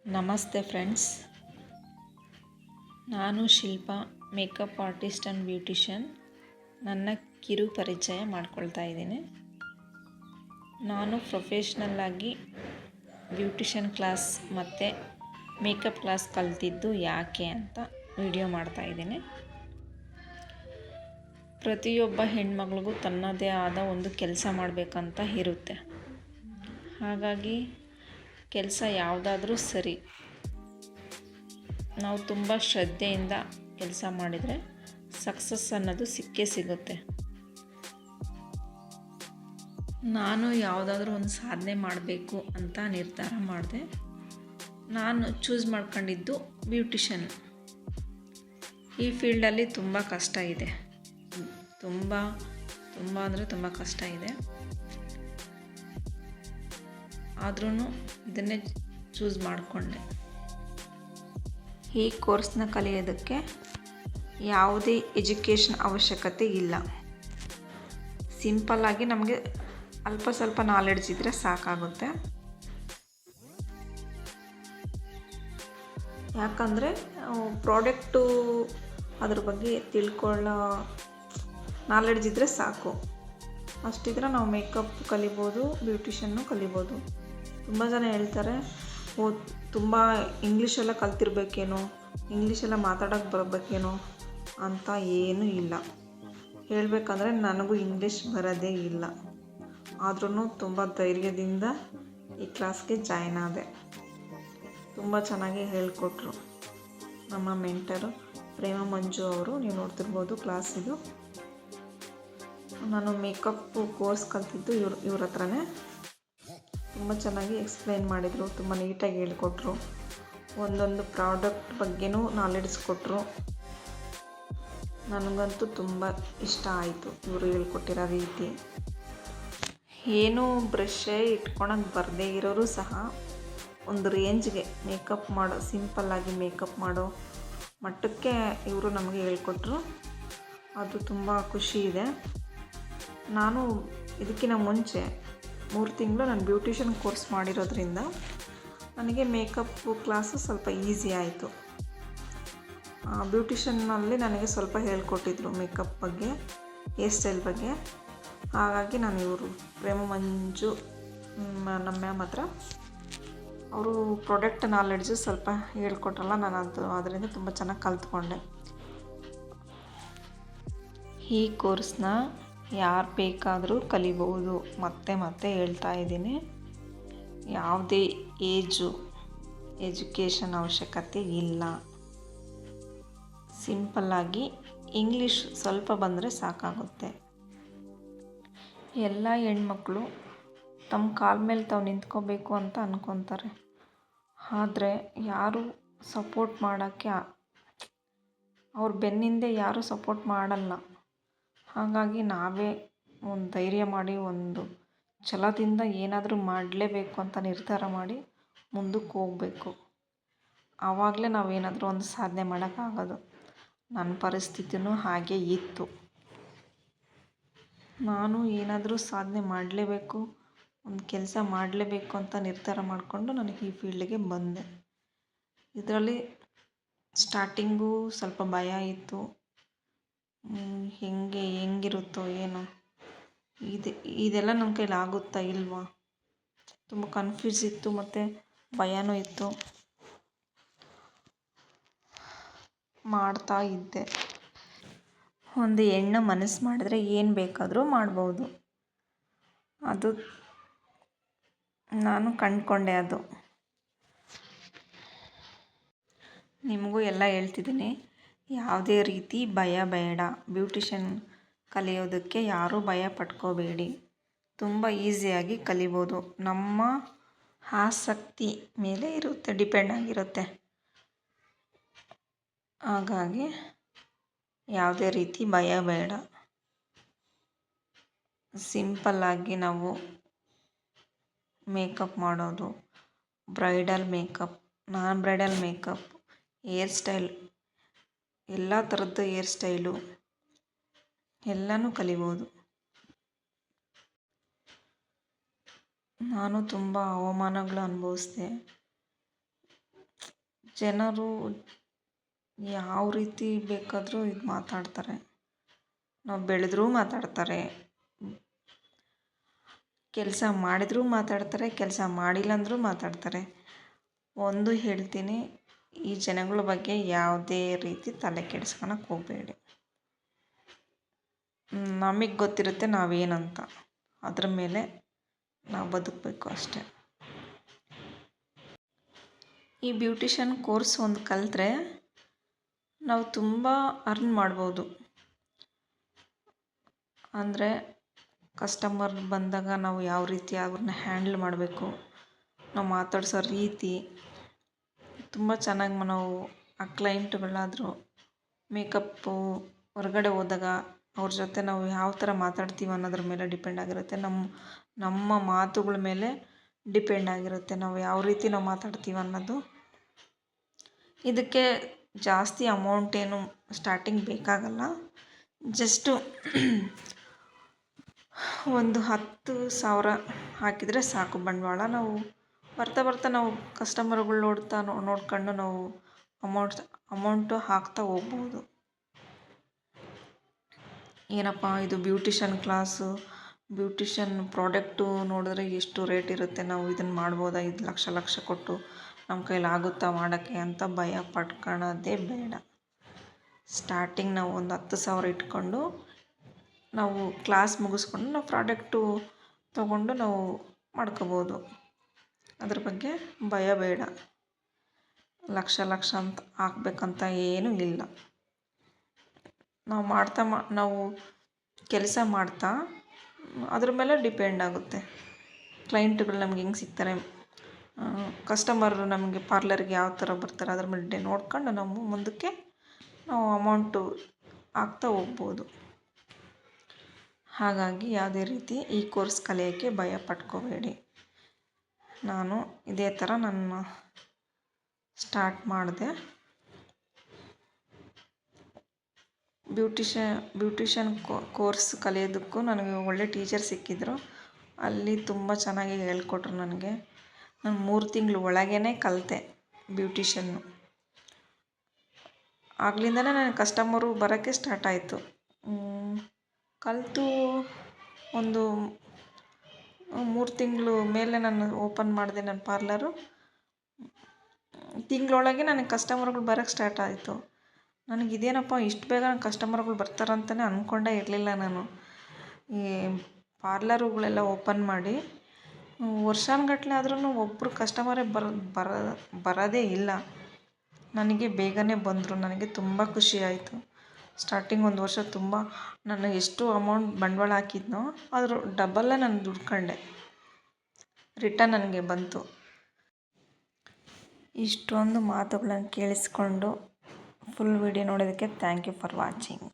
ನಮಸ್ತೆ ಫ್ರೆಂಡ್ಸ್, ನಾನು Shilpa, makeup artist and beautician. ನನ್ನ ಕಿರು ಪರಿಚಯ ಮಾಡ್ಕೊಳ್ತಾ ಇದ್ದೀನಿ. ನಾನು ಪ್ರೊಫೆಷ್ನಲ್ಲಾಗಿ ಬ್ಯೂಟಿಷಿಯನ್ ಕ್ಲಾಸ್ ಮತ್ತು ಮೇಕಪ್ ಕ್ಲಾಸ್ ಕಲ್ತಿದ್ದು ಯಾಕೆ ಅಂತ ವಿಡಿಯೋ ಮಾಡ್ತಾಯಿದ್ದೀನಿ. ಪ್ರತಿಯೊಬ್ಬ ಹೆಣ್ಮಗಳಿಗೂ ತನ್ನದೇ ಆದ ಒಂದು ಕೆಲಸ ಮಾಡಬೇಕಂತ ಇರುತ್ತೆ. ಹಾಗಾಗಿ ಕೆಲಸ ಯಾವುದಾದ್ರೂ ಸರಿ, ನಾವು ತುಂಬ ಶ್ರದ್ಧೆಯಿಂದ ಕೆಲಸ ಮಾಡಿದರೆ ಸಕ್ಸಸ್ ಅನ್ನೋದು ಸಿಕ್ಕೇ ಸಿಗುತ್ತೆ. ನಾನು ಯಾವುದಾದ್ರೂ ಒಂದು ಸಾಧನೆ ಮಾಡಬೇಕು ಅಂತ ನಿರ್ಧಾರ ಮಾಡಿದೆ. ನಾನು ಚೂಸ್ ಮಾಡ್ಕೊಂಡಿದ್ದು ಬ್ಯೂಟಿಷನ್. ಈ ಫೀಲ್ಡಲ್ಲಿ ತುಂಬ ಕಷ್ಟ ಇದೆ, ತುಂಬ ಅಂದರೆ ತುಂಬ ಕಷ್ಟ ಇದೆ. ಆದ್ರೂ ಇದನ್ನೇ ಚೂಸ್ ಮಾಡಿಕೊಂಡೆ. ಈ ಕೋರ್ಸ್ನ ಕಲಿಯೋದಕ್ಕೆ ಯಾವುದೇ ಎಜುಕೇಷನ್ ಅವಶ್ಯಕತೆ ಇಲ್ಲ. ಸಿಂಪಲ್ಲಾಗಿ ನಮಗೆ ಅಲ್ಪ ಸ್ವಲ್ಪ ನಾಲೆಡ್ಜ್ ಇದ್ದರೆ ಸಾಕಾಗುತ್ತೆ. ಯಾಕಂದರೆ ಪ್ರಾಡಕ್ಟು ಅದ್ರ ಬಗ್ಗೆ ತಿಳ್ಕೊಳ್ಳೋ ನಾಲೆಡ್ಜ್ ಇದ್ದರೆ ಸಾಕು. ಅಷ್ಟಿದ್ರೆ ನಾವು ಮೇಕಪ್ ಕಲಿಬೋದು, ಬ್ಯೂಟಿಷನ್ನು ಕಲಿಬೋದು. ತುಂಬ ಜನ ಹೇಳ್ತಾರೆ, ತುಂಬ ಇಂಗ್ಲೀಷೆಲ್ಲ ಕಲ್ತಿರ್ಬೇಕೇನೋ, ಇಂಗ್ಲೀಷೆಲ್ಲ ಮಾತಾಡೋಕ್ಕೆ ಬರಬೇಕೇನೋ ಅಂತ. ಏನೂ ಇಲ್ಲ. ಹೇಳಬೇಕಂದ್ರೆ ನನಗೂ ಇಂಗ್ಲೀಷ್ ಬರೋದೇ ಇಲ್ಲ. ಆದ್ರೂ ತುಂಬ ಧೈರ್ಯದಿಂದ ಈ ಕ್ಲಾಸ್ಗೆ ಜಾಯ್ನ್ ಆದೆ. ತುಂಬ ಚೆನ್ನಾಗಿ ಹೇಳ್ಕೊಟ್ರು ನಮ್ಮ ಮೆಂಟರು ಪ್ರೇಮ ಮಂಜು ಅವರು. ನೀವು ನೋಡ್ತಿರ್ಬೋದು ಕ್ಲಾಸ್ ಇದು. ನಾನು ಮೇಕಪ್ ಕೋರ್ಸ್ ಕಲ್ತಿದ್ದು ಇವ್ರ ಹತ್ರನೇ. ತುಂಬ ಚೆನ್ನಾಗಿ ಎಕ್ಸ್ಪ್ಲೈನ್ ಮಾಡಿದರು, ತುಂಬ ನೀಟಾಗಿ ಹೇಳ್ಕೊಟ್ರು. ಒಂದೊಂದು ಪ್ರಾಡಕ್ಟ್ ಬಗ್ಗೆನೂ ನಾಲೆಡ್ಜ್ ಕೊಟ್ಟರು. ನನಗಂತೂ ತುಂಬ ಇಷ್ಟ ಆಯಿತು ಇವರು ಹೇಳ್ಕೊಟ್ಟಿರೋ ರೀತಿ. ಏನೂ ಬ್ರಷೇ ಇಟ್ಕೊಳಕ್ಕೆ ಬರದೇ ಇರೋರು ಸಹ ಒಂದು ರೇಂಜ್ಗೆ ಮೇಕಪ್ ಮಾಡೋ, ಸಿಂಪಲ್ಲಾಗಿ ಮೇಕಪ್ ಮಾಡೋ ಮಟ್ಟಕ್ಕೆ ಇವರು ನಮಗೆ ಹೇಳ್ಕೊಟ್ರು. ಅದು ತುಂಬ ಖುಷಿ ಇದೆ. ನಾನು ಇದಕ್ಕಿಂತ ಮುಂಚೆ 3 ತಿಂಗಳು ನಾನು ಬ್ಯೂಟಿಷನ್ ಕೋರ್ಸ್ ಮಾಡಿರೋದ್ರಿಂದ ನನಗೆ ಮೇಕಪ್ ಕ್ಲಾಸು ಸ್ವಲ್ಪ ಈಸಿ ಆಯಿತು. ಬ್ಯೂಟಿಷನ್ನಲ್ಲಿ ನನಗೆ ಸ್ವಲ್ಪ ಹೇಳ್ಕೊಟ್ಟಿದ್ರು ಮೇಕಪ್ ಬಗ್ಗೆ, ಹೇರ್ ಸ್ಟೈಲ್ ಬಗ್ಗೆ. ಹಾಗಾಗಿ ನಾನು ಇವರು ಪ್ರೇಮ ಮಂಜು ನಮ್ಮ ಮ್ಯಾಮ್ ಹತ್ರ ಅವರು ಪ್ರಾಡಕ್ಟ್ ನಾಲೆಡ್ಜು ಸ್ವಲ್ಪ ಹೇಳ್ಕೊಟ್ರಲ್ಲ, ನಾನು ಅದರಿಂದ ತುಂಬ ಚೆನ್ನಾಗಿ ಕಲ್ತ್ಕೊಂಡೆ. ಈ ಕೋರ್ಸ್ನ ಯಾರು ಬೇಕಾದರೂ ಕಲಿಬಹುದು. ಮತ್ತೆ ಹೇಳ್ತಾ ಇದ್ದೀನಿ, ಯಾವುದೇ ಎಜುಕೇಷನ್ ಅವಶ್ಯಕತೆ ಇಲ್ಲ. ಸಿಂಪಲ್ಲಾಗಿ ಇಂಗ್ಲೀಷ್ ಸ್ವಲ್ಪ ಬಂದರೆ ಸಾಕಾಗುತ್ತೆ. ಎಲ್ಲ ಹೆಣ್ಮಕ್ಳು ತಮ್ಮ ಕಾಲ ಮೇಲೆ ತಾವು ನಿಂತ್ಕೋಬೇಕು ಅಂತ ಅಂದ್ಕೊತಾರೆ. ಆದರೆ ಯಾರು ಸಪೋರ್ಟ್ ಮಾಡೋಕ್ಕೆ, ಅವ್ರ ಬೆನ್ನಿಂದೆ ಯಾರೂ ಸಪೋರ್ಟ್ ಮಾಡಲ್ಲ. ಹಾಗಾಗಿ ನಾವೇ ಒಂದು ಧೈರ್ಯ ಮಾಡಿ, ಒಂದು ಛಲದಿಂದ ಏನಾದರೂ ಮಾಡಲೇಬೇಕು ಅಂತ ನಿರ್ಧಾರ ಮಾಡಿ ಮುಂದಕ್ಕೆ ಹೋಗಬೇಕು. ಆವಾಗಲೇ ನಾವೇನಾದರೂ ಒಂದು ಸಾಧನೆ ಮಾಡೋಕ್ಕಾಗೋದು. ನನ್ನ ಪರಿಸ್ಥಿತಿನೂ ಹಾಗೆ ಇತ್ತು. ನಾನು ಏನಾದರೂ ಸಾಧನೆ ಮಾಡಲೇಬೇಕು, ಒಂದು ಕೆಲಸ ಮಾಡಲೇಬೇಕು ಅಂತ ನಿರ್ಧಾರ ಮಾಡಿಕೊಂಡು ನನಗೆ ಈ ಫೀಲ್ಡ್ಗೆ ಬಂದೆ. ಇದರಲ್ಲಿ ಸ್ಟಾರ್ಟಿಂಗು ಸ್ವಲ್ಪ ಭಯ ಇತ್ತು. ಹೆಂಗಿರುತ್ತೋ ಏನೋ, ಇದೆಲ್ಲ ನನ್ನ ಕೈಲಿ ಆಗುತ್ತಾ ಇಲ್ವಾ, ತುಂಬ ಕನ್ಫ್ಯೂಸ್ ಇತ್ತು ಮತ್ತು ಭಯನೂ ಇತ್ತು. ಮಾಡ್ತಾ ಇದ್ದೆ. ಒಂದು ಹೆಣ್ಣು ಮನಸ್ಸು ಮಾಡಿದ್ರೆ ಏನು ಬೇಕಾದರೂ ಮಾಡ್ಬೋದು. ಅದು ನಾನು ಕಂಡುಕೊಂಡೆ. ಅದು ನಿಮಗೂ ಎಲ್ಲ ಹೇಳ್ತಿದ್ದೀನಿ. ಯಾವುದೇ ರೀತಿ ಭಯ ಬೇಡ. ಬ್ಯೂಟಿಷನ್ ಕಲಿಯೋದಕ್ಕೆ ಯಾರೂ ಭಯ ಪಟ್ಕೋಬೇಡಿ. ತುಂಬ ಈಸಿಯಾಗಿ ಕಲಿಬೋದು. ನಮ್ಮ ಆಸಕ್ತಿ ಮೇಲೆ ಡಿಪೆಂಡ್ ಆಗಿರುತ್ತೆ. ಹಾಗಾಗಿ ಯಾವುದೇ ರೀತಿ ಭಯ ಬೇಡ. ಸಿಂಪಲ್ಲಾಗಿ ನಾವು ಮೇಕಪ್ ಮಾಡೋದು, bridal makeup, non bridal makeup, hair style, ಎಲ್ಲ ಥರದ್ದು ಹೇರ್ ಸ್ಟೈಲು ಎಲ್ಲನೂ ಕಲಿಬೋದು. ನಾನು ತುಂಬ ಅವಮಾನಗಳು ಅನುಭವಿಸಿದೆ. ಜನರು ಯಾವ ರೀತಿ ಬೇಕಾದರೂ ಇದು ಮಾತಾಡ್ತಾರೆ. ನಾವು ಬೆಳೆದ್ರೂ ಮಾತಾಡ್ತಾರೆ, ಕೆಲಸ ಮಾಡಿದ್ರೂ ಮಾತಾಡ್ತಾರೆ, ಕೆಲಸ ಮಾಡಿಲ್ಲ ಅಂದರೂ ಮಾತಾಡ್ತಾರೆ. ಒಂದು ಹೇಳ್ತೀನಿ, ಈ ಜನಗಳ ಬಗ್ಗೆ ಯಾವುದೇ ರೀತಿ ತಲೆ ಕೆಡಿಸ್ಕೊಳಕ್ಕೆ ಹೋಗಬೇಡಿ. ನಮಗೆ ಗೊತ್ತಿರುತ್ತೆ ನಾವೇನಂತ, ಅದ್ರ ಮೇಲೆ ನಾವು ಬದುಕಬೇಕು ಅಷ್ಟೆ. ಈ ಬ್ಯೂಟಿಷನ್ ಕೋರ್ಸ್ ಒಂದು ಕಲಿತ್ರೆ ನಾವು ತುಂಬ ಅರ್ನ್ ಮಾಡ್ಬೋದು. ಅಂದರೆ ಕಸ್ಟಮರ್ ಬಂದಾಗ ನಾವು ಯಾವ ರೀತಿ ಅವ್ರನ್ನ ಹ್ಯಾಂಡಲ್ ಮಾಡಬೇಕು, ನಾವು ಮಾತಾಡ್ಸೋ ರೀತಿ ತುಂಬ ಚೆನ್ನಾಗಿ ನಾವು ಆ ಕ್ಲೈಂಟ್ಗಳಾದರೂ ಮೇಕಪ್ಪು ಹೊರಗಡೆ ಹೋದಾಗ ಅವ್ರ ಜೊತೆ ನಾವು ಯಾವ ಥರ ಮಾತಾಡ್ತೀವಿ ಅನ್ನೋದ್ರ ಮೇಲೆ ಡಿಪೆಂಡ್ ಆಗಿರುತ್ತೆ. ನಮ್ಮ ಮಾತುಗಳ ಮೇಲೆ ಡಿಪೆಂಡ್ ಆಗಿರುತ್ತೆ ನಾವು ಯಾವ ರೀತಿ ನಾವು ಮಾತಾಡ್ತೀವಿ ಅನ್ನೋದು. ಇದಕ್ಕೆ ಜಾಸ್ತಿ ಅಮೌಂಟ್ ಏನು ಸ್ಟಾರ್ಟಿಂಗ್ ಬೇಕಾಗಲ್ಲ. ಜಸ್ಟು ಒಂದು 10,000 ಹಾಕಿದರೆ ಸಾಕು ಬಂಡವಾಳ. ನಾವು ಬರ್ತಾ ನಾವು ಕಸ್ಟಮರ್ಗಳು ನೋಡ್ಕೊಂಡು ನಾವು ಅಮೌಂಟು ಹಾಕ್ತಾ ಹೋಗ್ಬೋದು. ಏನಪ್ಪ ಇದು ಬ್ಯೂಟಿಷನ್ ಕ್ಲಾಸು, ಬ್ಯೂಟಿಷನ್ ಪ್ರಾಡಕ್ಟು ನೋಡಿದ್ರೆ ಎಷ್ಟು ರೇಟ್ ಇರುತ್ತೆ, ನಾವು ಇದನ್ನು ಮಾಡ್ಬೋದಾ, ಇದು ಲಕ್ಷ ಕೊಟ್ಟು ನಮ್ಮ ಕೈಲಿ ಆಗುತ್ತಾ ಮಾಡೋಕ್ಕೆ ಅಂತ ಭಯ ಪಡ್ಕೊಳ್ಳೋದೇ ಬೇಡ. ಸ್ಟಾರ್ಟಿಂಗ್ ನಾವು ಒಂದು 10,000 ಇಟ್ಕೊಂಡು ನಾವು ಕ್ಲಾಸ್ ಮುಗಿಸ್ಕೊಂಡು ನಾವು ಪ್ರಾಡಕ್ಟು ತೊಗೊಂಡು ನಾವು ಮಾಡ್ಕೋಬೋದು. ಅದ್ರ ಬಗ್ಗೆ ಭಯ ಬೇಡ. ಲಕ್ಷ ಅಂತ ಹಾಕ್ಬೇಕಂತ ಏನೂ ಇಲ್ಲ. ನಾವು ಕೆಲಸ ಮಾಡ್ತಾ ಅದ್ರ ಮೇಲೆ ಡಿಪೆಂಡ್ ಆಗುತ್ತೆ. ಕ್ಲೈಂಟ್ಗಳು ನಮ್ಗೆ ಹೆಂಗೆ ಸಿಗ್ತಾರೆ, ಕಸ್ಟಮರು ನಮಗೆ ಪಾರ್ಲರ್ಗೆ ಯಾವ ಥರ ಬರ್ತಾರೆ, ಅದ್ರ ಮೇಲೆ ನೋಡ್ಕೊಂಡು ನಾವು ಮುಂದಕ್ಕೆ ನಾವು ಅಮೌಂಟು ಹಾಕ್ತಾ ಹೋಗ್ಬೋದು. ಹಾಗಾಗಿ ಯಾವುದೇ ರೀತಿ ಈ ಕೋರ್ಸ್ ಕಲಿಯೋಕ್ಕೆ ಭಯ ಪಟ್ಕೋಬೇಡಿ. ನಾನು ಇದೇ ಥರ ನನ್ನ ಸ್ಟಾರ್ಟ್ ಮಾಡಿದೆ. ಬ್ಯೂಟಿಷನ್ ಕೋರ್ಸ್ ಕಲಿಯೋದಕ್ಕೂ ನನಗೆ ಒಳ್ಳೆ ಟೀಚರ್ ಸಿಕ್ಕಿದ್ರು. ಅಲ್ಲಿ ತುಂಬ ಚೆನ್ನಾಗಿ ಹೇಳ್ಕೊಟ್ರು ನನಗೆ. ನಾನು 3 ತಿಂಗಳು ಒಳಗೇ ಕಲಿತೆ ಬ್ಯೂಟಿಷನ್ನು. ಆಗ್ಲಿಂದನೇ ನನಗೆ ಕಸ್ಟಮರು ಬರೋಕ್ಕೆ ಸ್ಟಾರ್ಟ್ ಆಯಿತು. ಕಲಿತು ಒಂದು 3 ತಿಂಗಳು ಮೇಲೆ ನಾನು ಓಪನ್ ಮಾಡಿದೆ ನನ್ನ ಪಾರ್ಲರು. ತಿಂಗಳೊಳಗೆ ನನಗೆ ಕಸ್ಟಮರ್ಗಳು ಬರೋಕ್ಕೆ ಸ್ಟಾರ್ಟ್ ಆಯಿತು. ನನಗಿದೇನಪ್ಪ ಇಷ್ಟು ಬೇಗ ಕಸ್ಟಮರ್ಗಳು ಬರ್ತಾರಂತಲೇ ಅಂದ್ಕೊಂಡೇ ಇರಲಿಲ್ಲ ನಾನು. ಈ ಪಾರ್ಲರುಗಳೆಲ್ಲ ಓಪನ್ ಮಾಡಿ ವರ್ಷಾನುಗಟ್ಲೆ ಆದ್ರೂ ಒಬ್ಬರು ಕಸ್ಟಮರೇ ಬರೋದೇ ಇಲ್ಲ. ನನಗೆ ಬೇಗನೆ ಬಂದರು. ನನಗೆ ತುಂಬ ಖುಷಿ ಆಯಿತು. ಸ್ಟಾರ್ಟಿಂಗ್ 1 ವರ್ಷ ತುಂಬ ನಾನು ಎಷ್ಟು ಅಮೌಂಟ್ ಬಂಡವಾಳ ಹಾಕಿದ್ನೋ ಅದ್ರ ಡಬಲ್ಲೇ ನಾನು ದುಡ್ಕೊಂಡೆ. ರಿಟರ್ನ್ ನನಗೆ ಬಂತು. ಇಷ್ಟೊಂದು ಮಾತುಗಳನ್ನು ಕೇಳಿಸ್ಕೊಂಡು ಫುಲ್ ವಿಡಿಯೋ ನೋಡೋದಕ್ಕೆ ಥ್ಯಾಂಕ್ ಯು ಫಾರ್ ವಾಚಿಂಗ್.